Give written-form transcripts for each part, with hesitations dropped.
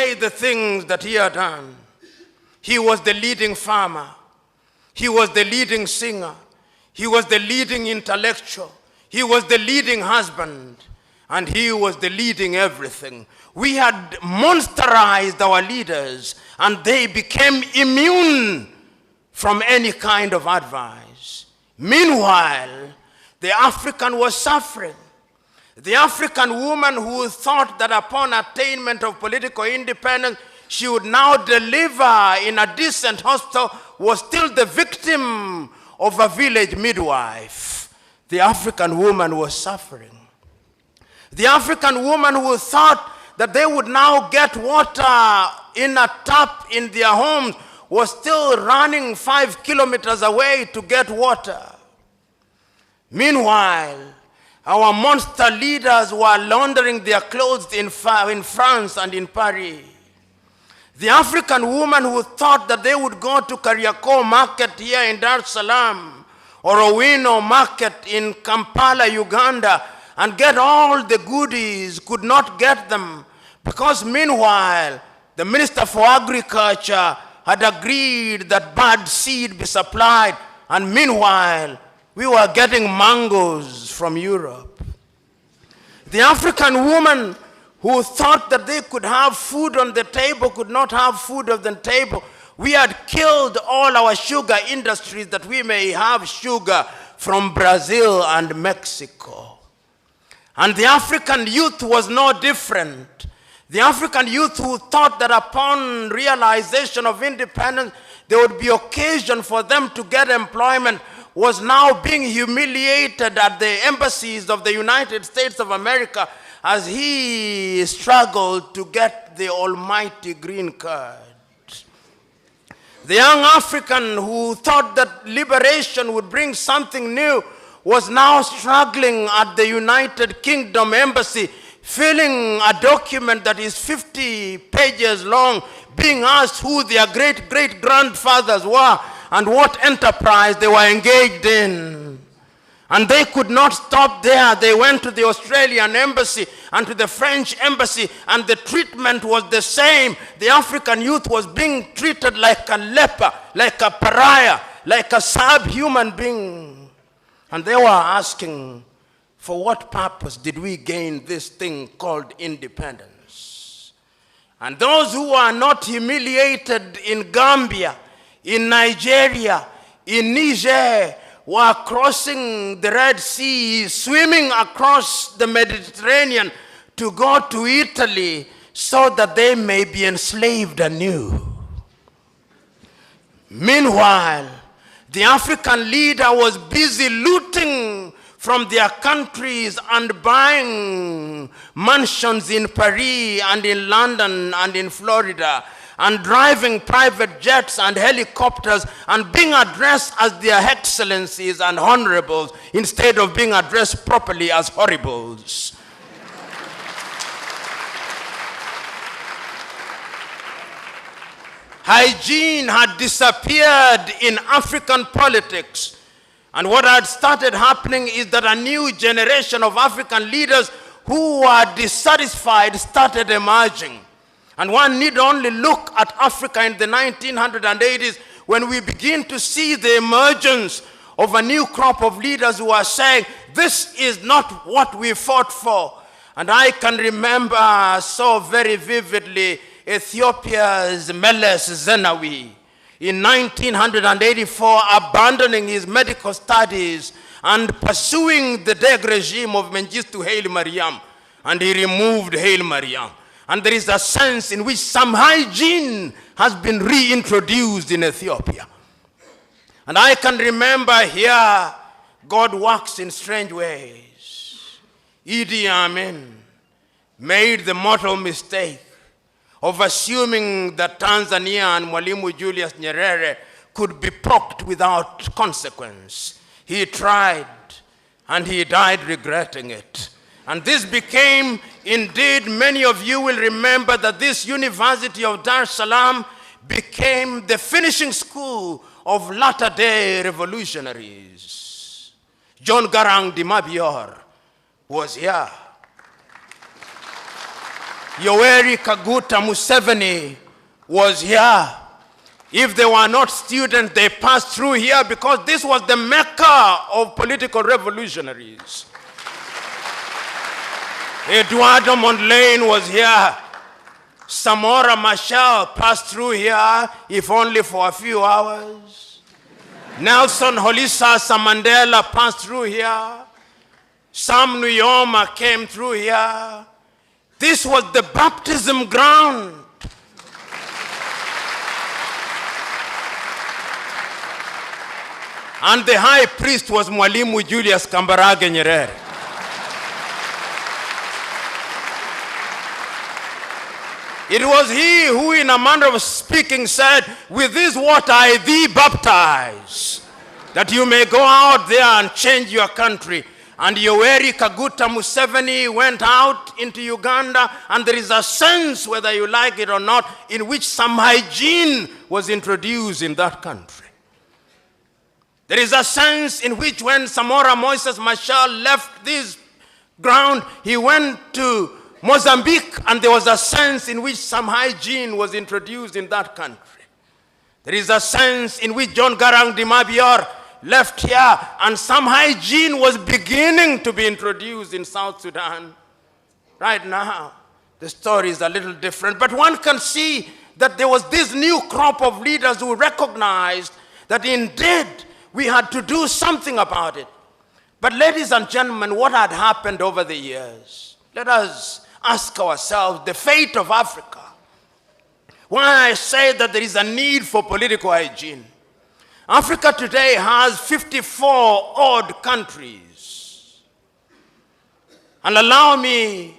say the things that he had done. He was the leading farmer. He was the leading singer. He was the leading intellectual. He was the leading husband. And he was the leading everything. We had monsterized our leaders, and they became immune from any kind of advice. Meanwhile, the African was suffering. The African woman who thought that upon attainment of political independence, she would now deliver in a decent hospital, was still the victim of a village midwife. The African woman was suffering. The African woman who thought that they would now get water in a tap in their homes was still running 5 kilometers away to get water. Meanwhile, our monster leaders were laundering their clothes in France and in Paris. The African woman who thought that they would go to Kariakoo market here in Dar es Salaam or Owino market in Kampala, Uganda, and get all the goodies could not get them because meanwhile, the Minister for Agriculture had agreed that bad seed be supplied, and meanwhile, we were getting mangoes from Europe. The African woman who thought that they could have food on the table could not have food on the table. We had killed all our sugar industries that we may have sugar from Brazil and Mexico. And the African youth was no different. The African youth who thought that upon realization of independence, there would be occasion for them to get employment was now being humiliated at the embassies of the United States of America as he struggled to get the almighty green card. The young African who thought that liberation would bring something new was now struggling at the United Kingdom embassy, filling a document that is 50 pages long, being asked who their great-great-grandfathers were and what enterprise they were engaged in. And they could not stop there. They went to the Australian embassy and to the French embassy, and the treatment was the same. The African youth was being treated like a leper, like a pariah, like a subhuman being. And they were asking, for what purpose did we gain this thing called independence? And those who are not humiliated in Gambia, in Nigeria, in Niger, were crossing the Red Sea, swimming across the Mediterranean to go to Italy so that they may be enslaved anew. Meanwhile, the African leader was busy looting from their countries and buying mansions in Paris and in London and in Florida, and driving private jets and helicopters and being addressed as their excellencies and honorables instead of being addressed properly as horribles. Hygiene had disappeared in African politics. And what had started happening is that a new generation of African leaders who were dissatisfied started emerging. And one need only look at Africa in the 1980s when we begin to see the emergence of a new crop of leaders who are saying, this is not what we fought for. And I can remember so very vividly Ethiopia's Meles Zenawi in 1984 abandoning his medical studies and pursuing the Deg regime of Mengistu Haile Mariam, and he removed Haile Mariam. And there is a sense in which some hygiene has been reintroduced in Ethiopia. And I can remember here, God works in strange ways. Idi Amin made the mortal mistake of assuming that Tanzania and Mwalimu Julius Nyerere could be poked without consequence. He tried, and he died regretting it. And this became, indeed, many of you will remember that this University of Dar es Salaam became the finishing school of latter-day revolutionaries. John Garang de Mabior was here. Yoweri Kaguta Museveni was here. If they were not students, they passed through here because this was the mecca of political revolutionaries. Eduardo Mondlane was here. Samora Machel passed through here, if only for a few hours. Nelson Holisa Mandela passed through here. Sam Nujoma came through here. This was the baptism ground. And the high priest was Mwalimu Julius Kambarage Nyerere. It was he who, in a manner of speaking, said, "With this water I thee baptize, that you may go out there and change your country." And Yoweri Kaguta Museveni went out into Uganda, and there is a sense, whether you like it or not, in which some hygiene was introduced in that country. There is a sense in which when Samora Moises Machel left this ground, he went to Mozambique, and there was a sense in which some hygiene was introduced in that country. There is a sense in which John Garang de Mabior left here, and some hygiene was beginning to be introduced in South Sudan. Right now, the story is a little different, but one can see that there was this new crop of leaders who recognized that indeed we had to do something about it. But ladies and gentlemen, what had happened over the years? Let us ask ourselves the fate of Africa. Why I say that there is a need for political hygiene. Africa today has 54 odd countries. And allow me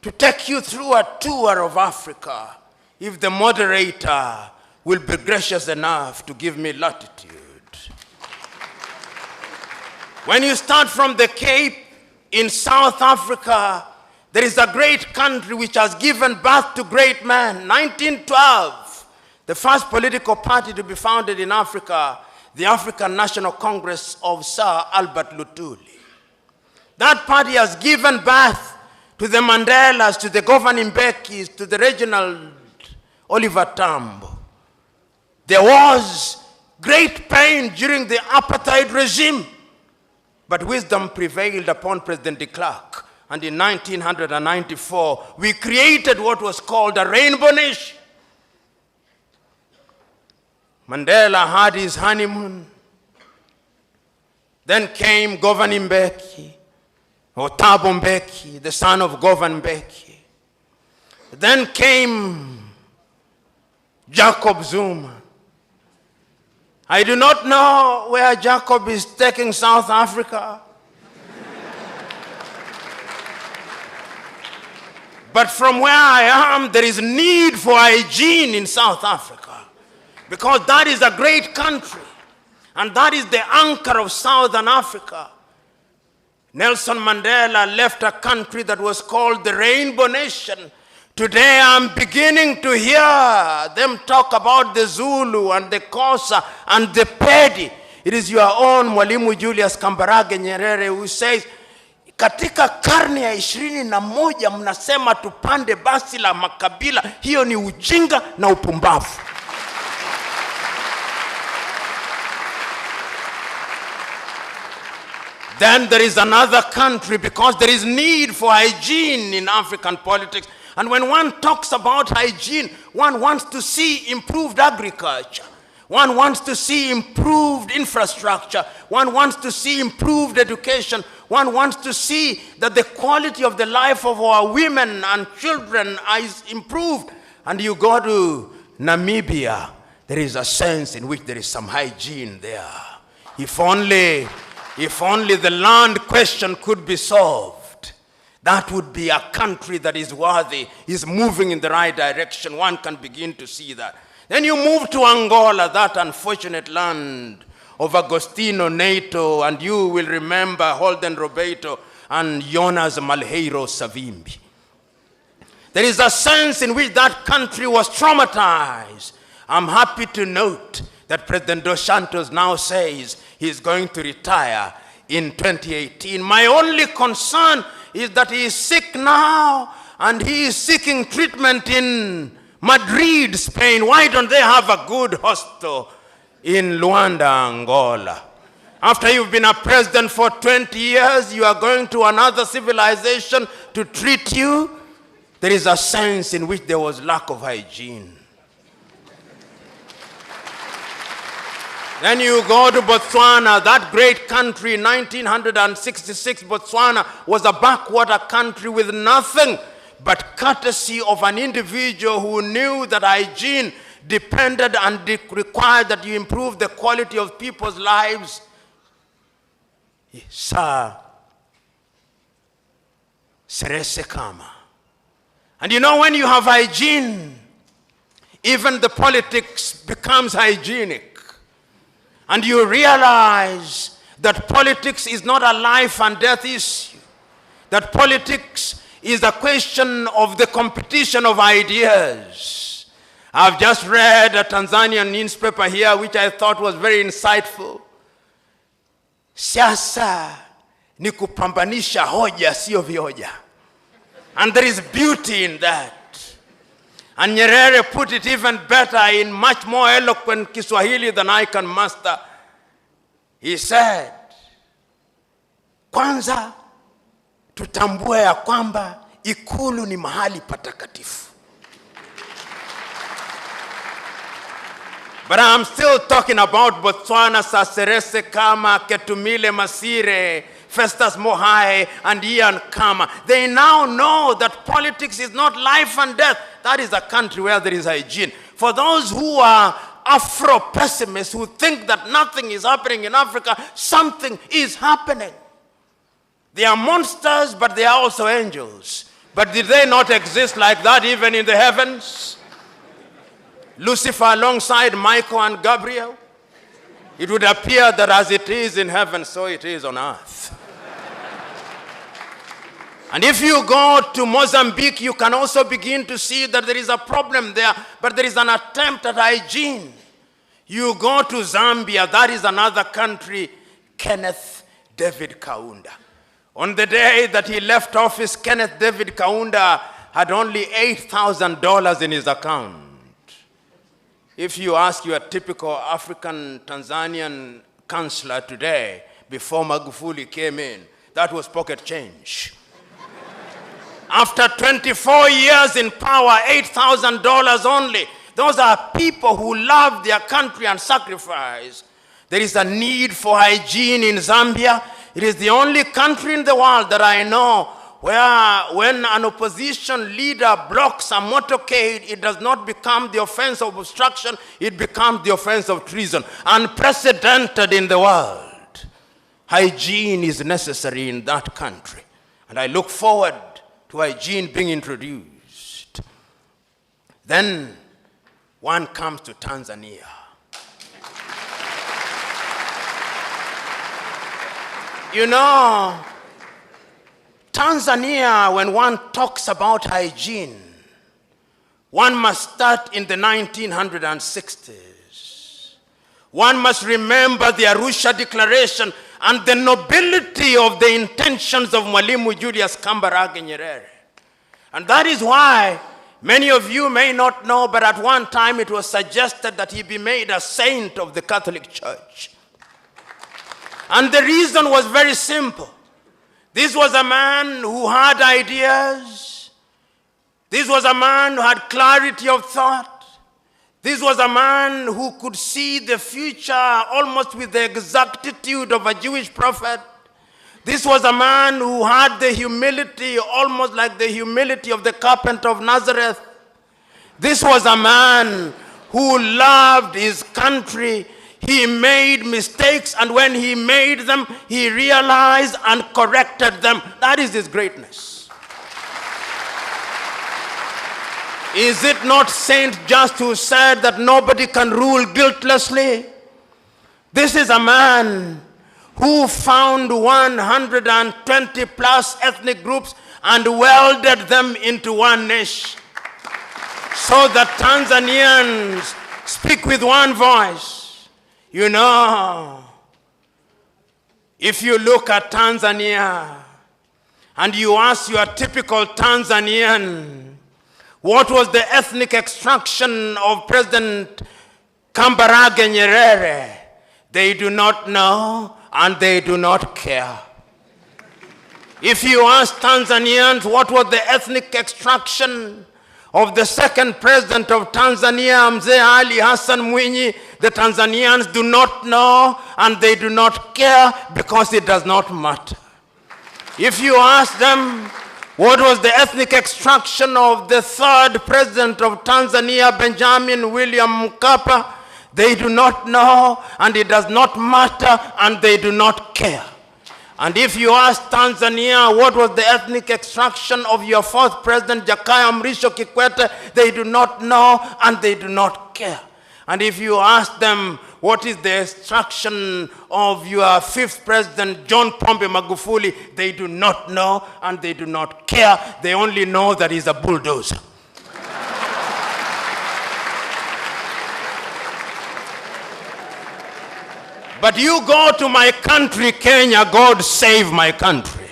to take you through a tour of Africa, if the moderator will be gracious enough to give me latitude. When you start from the Cape in South Africa, there is a great country which has given birth to great men. 1912, the first political party to be founded in Africa, the African National Congress of Sir Albert Lutuli. That party has given birth to the Mandelas, to the governing Mbekis, to the Reginald Oliver Tambo. There was great pain during the apartheid regime, but wisdom prevailed upon President de Klerk. And in 1994, we created what was called a rainbow nation. Mandela had his honeymoon. Then came Govan Mbeki, or Thabo Mbeki, the son of Govan Mbeki. Then came Jacob Zuma. I do not know where Jacob is taking South Africa. But from where I am, there is need for hygiene in South Africa, because that is a great country, and that is the anchor of Southern Africa. Nelson Mandela left a country that was called the Rainbow Nation. Today I'm beginning to hear them talk about the Zulu and the Xhosa and the Pedi. It is your own Mwalimu Julius Kambarage Nyerere who says, katika karne ya 21 mnasema tupande basi la makabila, hiyo ni ujinga na upumbavu. Then there is another country, because there is need for hygiene in African politics. And when one talks about hygiene, one wants to see improved agriculture. One wants to see improved infrastructure. One wants to see improved education. One wants to see that the quality of the life of our women and children is improved. And you go to Namibia, there is a sense in which there is some hygiene there. If only the land question could be solved, that would be a country that is worthy, is moving in the right direction. One can begin to see that. Then you move to Angola, that unfortunate land of Agostinho Neto, and you will remember Holden Roberto and Jonas Malheiro Savimbi. There is a sense in which that country was traumatized. I'm happy to note that President Dos Santos now says he's going to retire in 2018. My only concern is that he is sick now, and he is seeking treatment in Madrid, Spain. Why don't they have a good hospital in Luanda, Angola? After you've been a president for 20 years, you are going to another civilization to treat you. There is a sense in which there was lack of hygiene. Then you go to Botswana, that great country. In 1966, Botswana was a backwater country with nothing but courtesy of an individual who knew that hygiene depended and required that you improve the quality of people's lives. Sir Seretse Khama. And you know, when you have hygiene, even the politics becomes hygienic. And you realize that politics is not a life and death issue. That politics is a question of the competition of ideas. I've just read a Tanzanian newspaper here which I thought was very insightful. Siasa ni kupambanisha hoja sio vioja. And there is beauty in that. And Nyerere put it even better in much more eloquent Kiswahili than I can master. He said, kwanza tutambue ya kwamba ikulu ni mahali patakatifu. But I'm still talking about Botswana, Seretse Khama, Ketumile Masire, Festus Mohai, and Ian Khama. They now know that politics is not life and death. That is a country where there is hygiene. For those who are Afro-pessimists, who think that nothing is happening in Africa, something is happening. They are monsters, but they are also angels. But did they not exist like that even in the heavens? Lucifer alongside Michael and Gabriel? It would appear that as it is in heaven, so it is on earth. And if you go to Mozambique, you can also begin to see that there is a problem there, but there is an attempt at hygiene. You go to Zambia, that is another country, Kenneth David Kaunda. On the day that he left office, Kenneth David Kaunda had only $8,000 in his account. If you ask your typical African Tanzanian councillor today, before Magufuli came in, that was pocket change. After 24 years in power, $8,000 only. Those are people who love their country and sacrifice. There is a need for hygiene in Zambia. It is the only country in the world that I know where when an opposition leader blocks a motorcade, it does not become the offense of obstruction, it becomes the offense of treason. Unprecedented in the world. Hygiene is necessary in that country. And I look forward to hygiene being introduced. Then one comes to Tanzania. You know, Tanzania, when one talks about hygiene, one must start in the 1960s. One must remember the Arusha Declaration and the nobility of the intentions of Mwalimu Julius Kambarage Nyerere. And that is why many of you may not know, but at one time it was suggested that he be made a saint of the Catholic Church. And the reason was very simple. This was a man who had ideas. This was a man who had clarity of thought. This was a man who could see the future almost with the exactitude of a Jewish prophet. This was a man who had the humility, almost like the humility of the carpenter of Nazareth. This was a man who loved his country. He made mistakes, and when he made them, he realized and corrected them. That is his greatness. Is it not Saint Just who said that nobody can rule guiltlessly? This is a man who found 120 plus ethnic groups and welded them into one nation, so that Tanzanians speak with one voice. You know, if you look at Tanzania and you ask your typical Tanzanian, what was the ethnic extraction of President Kambarage Nyerere? They do not know and they do not care. If you ask Tanzanians what was the ethnic extraction of the second president of Tanzania, Mzee Ali Hassan Mwinyi, the Tanzanians do not know and they do not care because it does not matter. If you ask them what was the ethnic extraction of the third president of Tanzania, Benjamin William Mkapa, they do not know and it does not matter and they do not care. And if you ask Tanzania what was the ethnic extraction of your fourth president, Jakaya Mrisho Kikwete, they do not know and they do not care. And if you ask them what is the extraction of your fifth president, John Pombe Magufuli, they do not know and they do not care. They only know that he's a bulldozer. But you go to my country, Kenya, God save my country.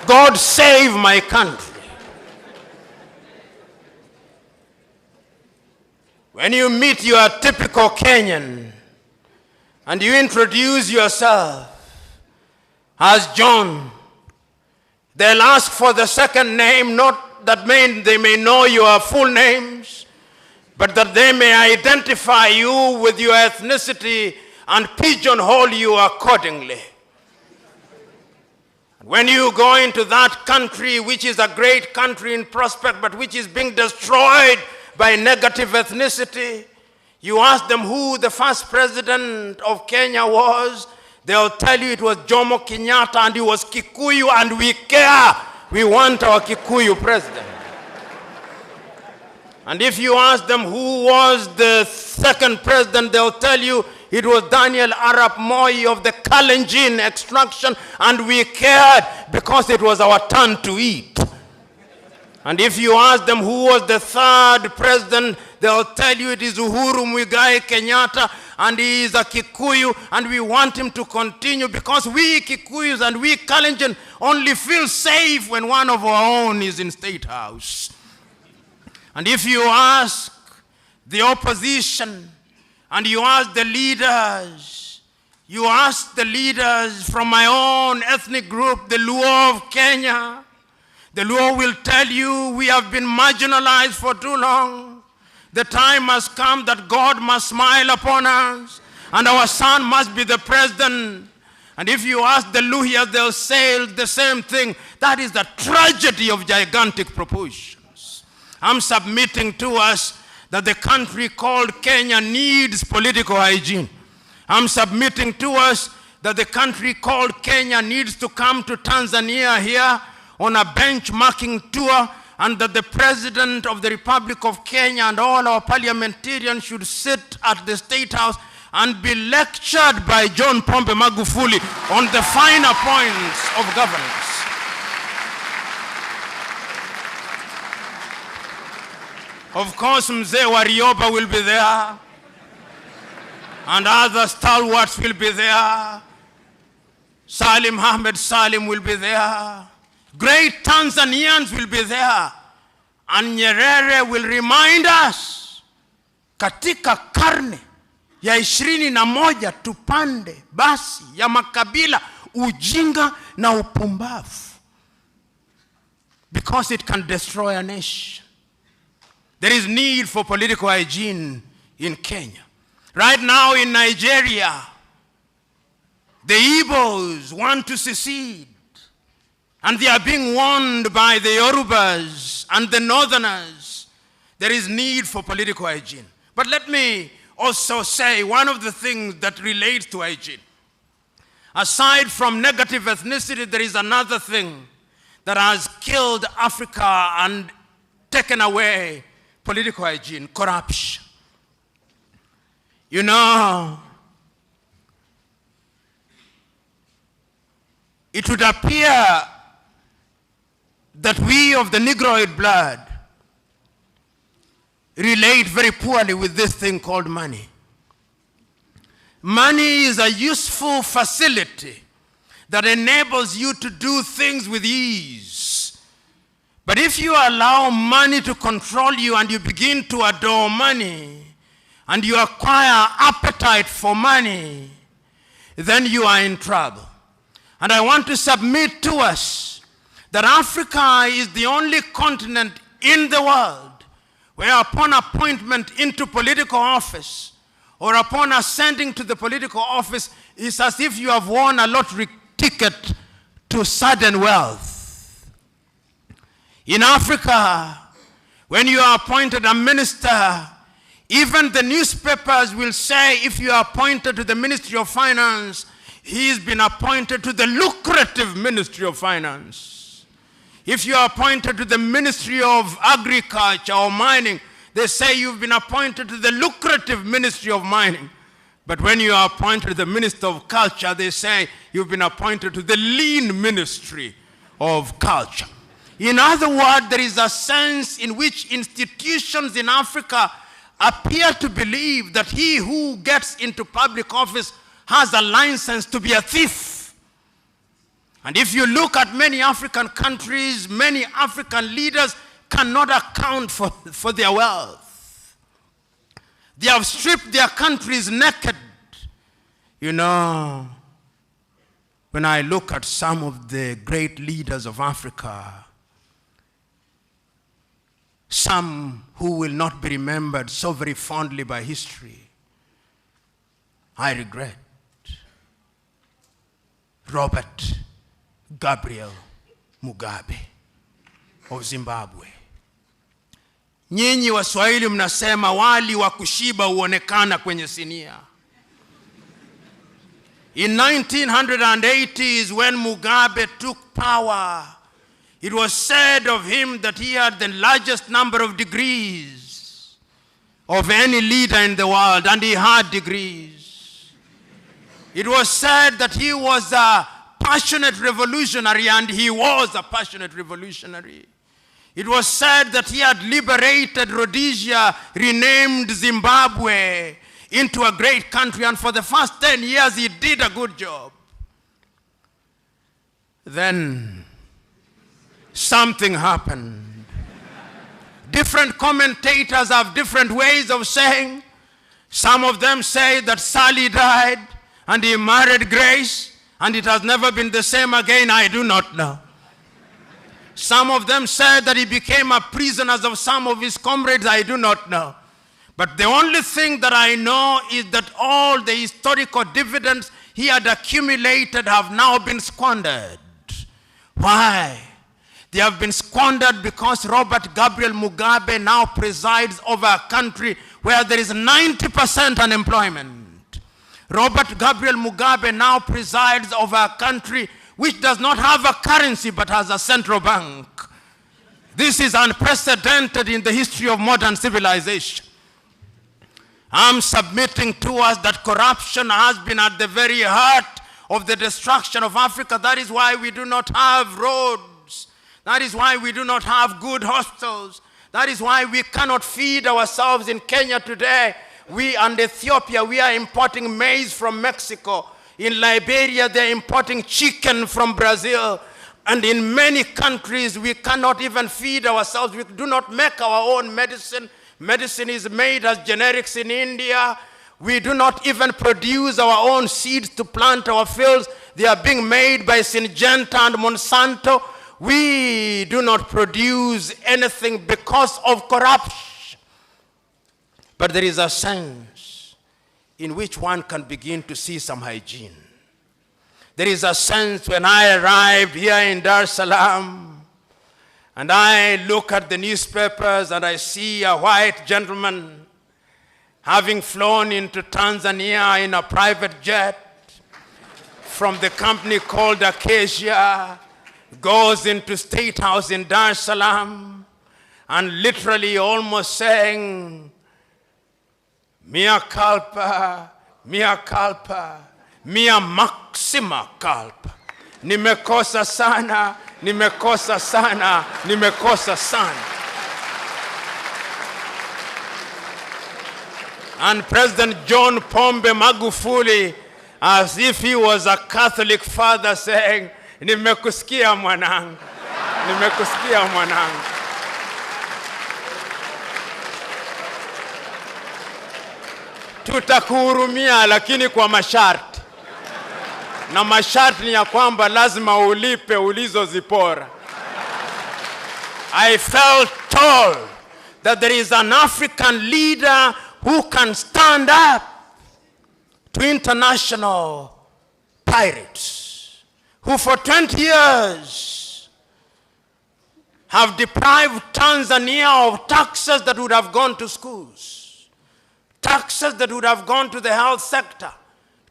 God save my country. When you meet your typical Kenyan and you introduce yourself as John, they'll ask for the second name, not that they may know your full names, but that they may identify you with your ethnicity and pigeonhole you accordingly. When you go into that country, which is a great country in prospect, but which is being destroyed by negative ethnicity, you ask them who the first president of Kenya was, they'll tell you it was Jomo Kenyatta and he was Kikuyu, and we care. We want our Kikuyu president. And if you ask them who was the second president, they'll tell you it was Daniel Arap Moi of the Kalenjin extraction, and we cared because it was our turn to eat. And if you ask them who was the third president, they'll tell you it is Uhuru Muigai Kenyatta, and he is a Kikuyu, and we want him to continue because we Kikuyus and we Kalenjin only feel safe when one of our own is in State House. And if you ask the opposition and you ask the leaders from my own ethnic group, the Luo of Kenya, the Luo will tell you we have been marginalized for too long. The time has come that God must smile upon us and our son must be the president. And if you ask the Luhyas, they'll say the same thing. That is the tragedy of gigantic proportions. I'm submitting to us that the country called Kenya needs political hygiene. I'm submitting to us that the country called Kenya needs to come to Tanzania here on a benchmarking tour, and that the President of the Republic of Kenya and all our parliamentarians should sit at the State House and be lectured by John Pombe Magufuli on the finer points of governance. Of course, Mzee Warioba will be there, and other stalwarts will be there. Salim Ahmed Salim will be there. Great Tanzanians will be there. And Nyerere will remind us, katika karne ya 21 tupande basi ya makabila ujinga na upumbavu, because it can destroy a nation. There is need for political hygiene in Kenya. Right now in Nigeria, the Igbos want to secede, and they are being warned by the Yorubas and the Northerners. There is need for political hygiene. But let me also say one of the things that relates to hygiene. Aside from negative ethnicity, there is another thing that has killed Africa and taken away political hygiene: corruption. You know, it would appear that we of the Negroid blood relate very poorly with this thing called money. Money is a useful facility that enables you to do things with ease. But if you allow money to control you and you begin to adore money and you acquire appetite for money, then you are in trouble. And I want to submit to us that Africa is the only continent in the world where upon appointment into political office or upon ascending to the political office, it's as if you have won a lottery ticket to sudden wealth. In Africa, when you are appointed a minister, even the newspapers will say if you are appointed to the Ministry of Finance, he's been appointed to the lucrative Ministry of Finance. If you are appointed to the Ministry of Agriculture or Mining, they say you've been appointed to the lucrative Ministry of Mining. But when you are appointed to the Minister of Culture, they say you've been appointed to the lean Ministry of Culture. In other words, there is a sense in which institutions in Africa appear to believe that he who gets into public office has a license to be a thief. And if you look at many African countries, many African leaders cannot account for their wealth. They have stripped their countries naked. You know, when I look at some of the great leaders of Africa, some who will not be remembered so very fondly by history, I regret. Robert Gabriel Mugabe of Zimbabwe. Nyinyi Waswahili mnasema wali wa kushiba huonekana kwenye sinia. In 1980s, when Mugabe took power, it was said of him that he had the largest number of degrees of any leader in the world, and he had degrees. It was said that he was a passionate revolutionary, and he was a passionate revolutionary. It was said that he had liberated Rhodesia, renamed Zimbabwe into a great country, and for the first 10 years he did a good job. Then something happened. Different commentators have different ways of saying. Some of them say that Sally died and he married Grace and it has never been the same again. I do not know. Some of them said that he became a prisoner of some of his comrades. I do not know. But the only thing that I know is that all the historical dividends he had accumulated have now been squandered. Why? They have been squandered because Robert Gabriel Mugabe now presides over a country where there is 90% unemployment. Robert Gabriel Mugabe now presides over a country which does not have a currency but has a central bank. This is unprecedented in the history of modern civilization. I'm submitting to us that corruption has been at the very heart of the destruction of Africa. That is why we do not have roads. That is why we do not have good hospitals. That is why we cannot feed ourselves in Kenya today. We and Ethiopia, we are importing maize from Mexico. In Liberia, they're importing chicken from Brazil. And in many countries, we cannot even feed ourselves. We do not make our own medicine. Medicine is made as generics in India. We do not even produce our own seeds to plant our fields. They are being made by Syngenta and Monsanto. We do not produce anything because of corruption. But there is a sense in which one can begin to see some hygiene. There is a sense when I arrived here in Dar es Salaam, and I look at the newspapers and I see a white gentleman having flown into Tanzania in a private jet from the company called Acacia, goes into State House in Dar es Salaam and literally almost saying, mea culpa, mea culpa, mea maxima culpa. Nimekosa sana, nimekosa sana, nimekosa sana. And President John Pombe Magufuli as if he was a Catholic father saying, nimekusikia mwanangu, nimekusikia mwanangu. Tutakuhurumia lakini kwa masharti. Na masharti ni ya kwamba lazima ulipe ulizozipora. I felt told that there is an African leader who can stand up to international pirates who for 20 years have deprived Tanzania of taxes that would have gone to schools, taxes that would have gone to the health sector,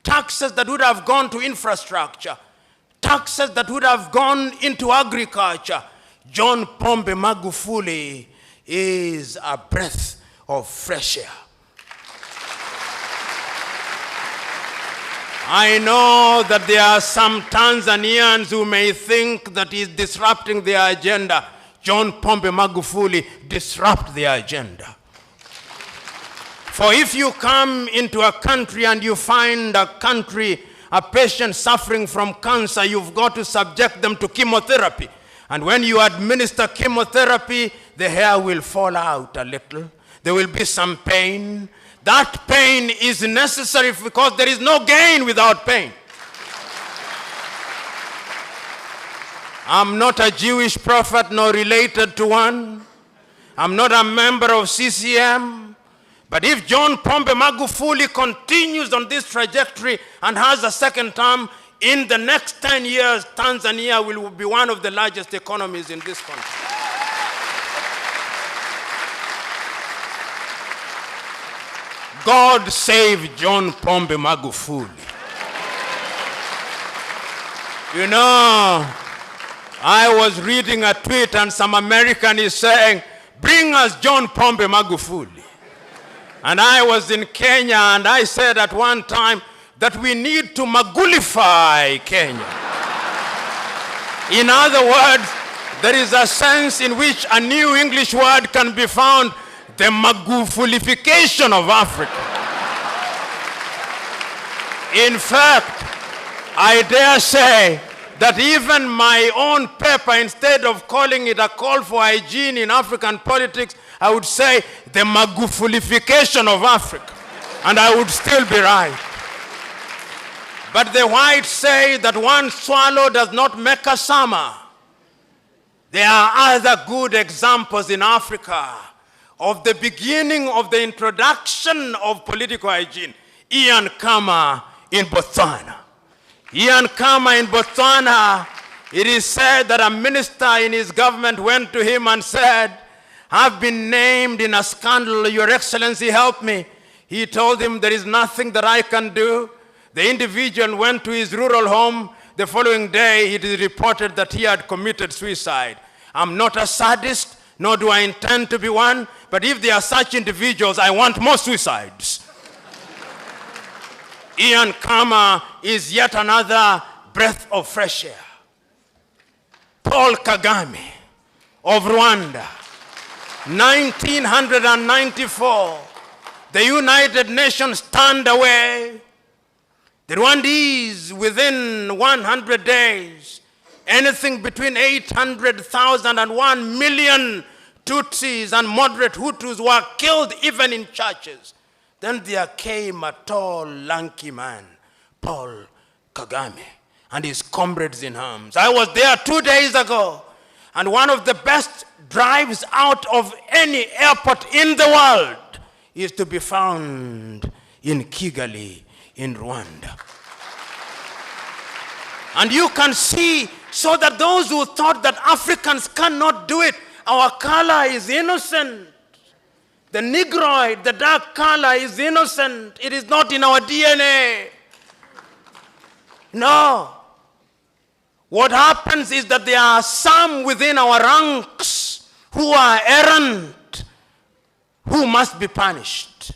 taxes that would have gone to infrastructure, taxes that would have gone into agriculture. John Pombe Magufuli is a breath of fresh air. I know that there are some Tanzanians who may think that he's disrupting their agenda. John Pombe Magufuli disrupt their agenda. For if you come into a country and you find a patient suffering from cancer, you've got to subject them to chemotherapy. And when you administer chemotherapy, the hair will fall out a little. There will be some pain. That pain is necessary because there is no gain without pain. I'm not a Jewish prophet nor related to one. I'm not a member of CCM. But if John Pombe Magufuli continues on this trajectory and has a second term, in the next 10 years, Tanzania will be one of the largest economies in this country. God save John Pombe Magufuli. You know, I was reading a tweet and some American is saying, bring us John Pombe Magufuli. And I was in Kenya and I said at one time that we need to Magulify Kenya. In other words, there is a sense in which a new English word can be found, the Magufulification of Africa. In fact, I dare say that even my own paper, instead of calling it a call for hygiene in African politics, I would say the Magufulification of Africa. And I would still be right. But the whites say that one swallow does not make a summer. There are other good examples in Africa of the beginning of the introduction of political hygiene. Ian Khama in Botswana. Ian Khama in Botswana, it is said that a minister in his government went to him and said, I've been named in a scandal, Your Excellency, help me. He told him, there is nothing that I can do. The individual went to his rural home. The following day, it is reported that he had committed suicide. I'm not a sadist, nor do I intend to be one, but if there are such individuals, I want more suicides. Ian Khama is yet another breath of fresh air. Paul Kagame of Rwanda, 1994, the United Nations turned away the Rwandese within 100 days. Anything between 800,000 and 1 million Tutsis and moderate Hutus were killed even in churches. Then there came a tall, lanky man, Paul Kagame, and his comrades in arms. I was there 2 days ago, and one of the best drives out of any airport in the world is to be found in Kigali, in Rwanda. And you can see, so that those who thought that Africans cannot do it, our color is innocent. The Negroid, the dark color is innocent. It is not in our DNA. No. What happens is that there are some within our ranks who are errant, who must be punished.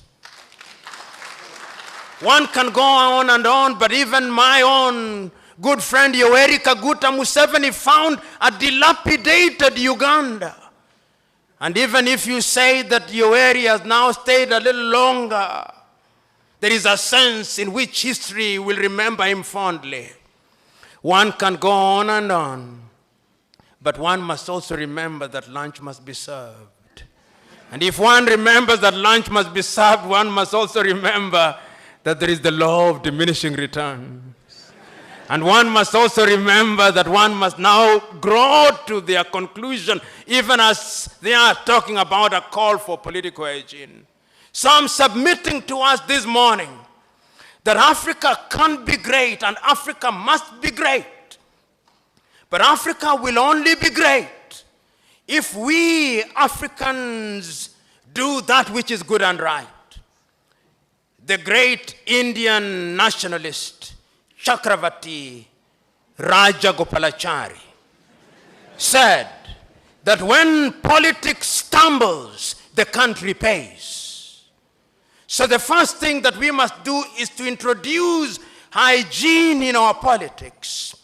One can go on and on, but even my own good friend Yoweri Kaguta Museveni found a dilapidated Uganda. And even if you say that Yoweri has now stayed a little longer, there is a sense in which history will remember him fondly. One can go on and on, but one must also remember that lunch must be served. And if one remembers that lunch must be served, one must also remember that there is the law of diminishing returns. And one must also remember that one must now grow to their conclusion, even as they are talking about a call for political hygiene. So I'm submitting to us this morning that Africa can be great and Africa must be great. But Africa will only be great if we Africans do that which is good and right. The great Indian nationalist Chakravarti Rajagopalachari said that when politics stumbles, the country pays. So the first thing that we must do is to introduce hygiene in our politics.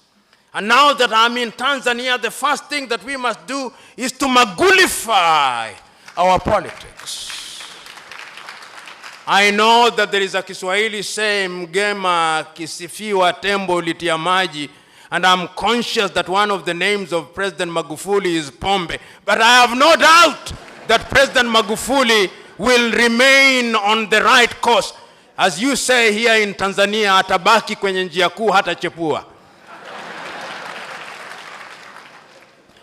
And now that I'm in Tanzania, the first thing that we must do is to Magufulify our politics. I know that there is a Kiswahili saying, mgema kisifiwa tembo litia maji, and I'm conscious that one of the names of President Magufuli is Pombe. But I have no doubt that President Magufuli will remain on the right course. As you say here in Tanzania, atabaki kwenye njia kuu hata chepua.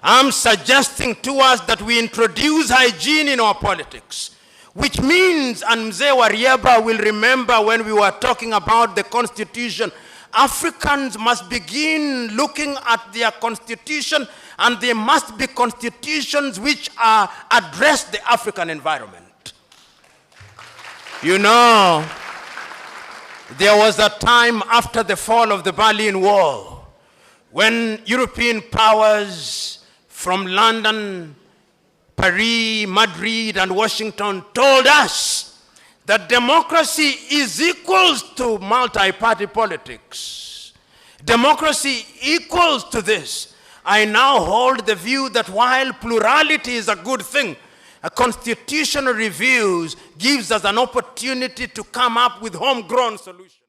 I'm suggesting to us that we introduce hygiene in our politics, which means, and Mzee Warieba will remember when we were talking about the Constitution, Africans must begin looking at their Constitution, and they must be constitutions which address the African environment. You know, there was a time after the fall of the Berlin Wall when European powers from London, Paris, Madrid, and Washington told us that democracy is equal to multi-party politics. Democracy equals to this. I now hold the view that while plurality is a good thing, a constitutional review gives us an opportunity to come up with homegrown solutions.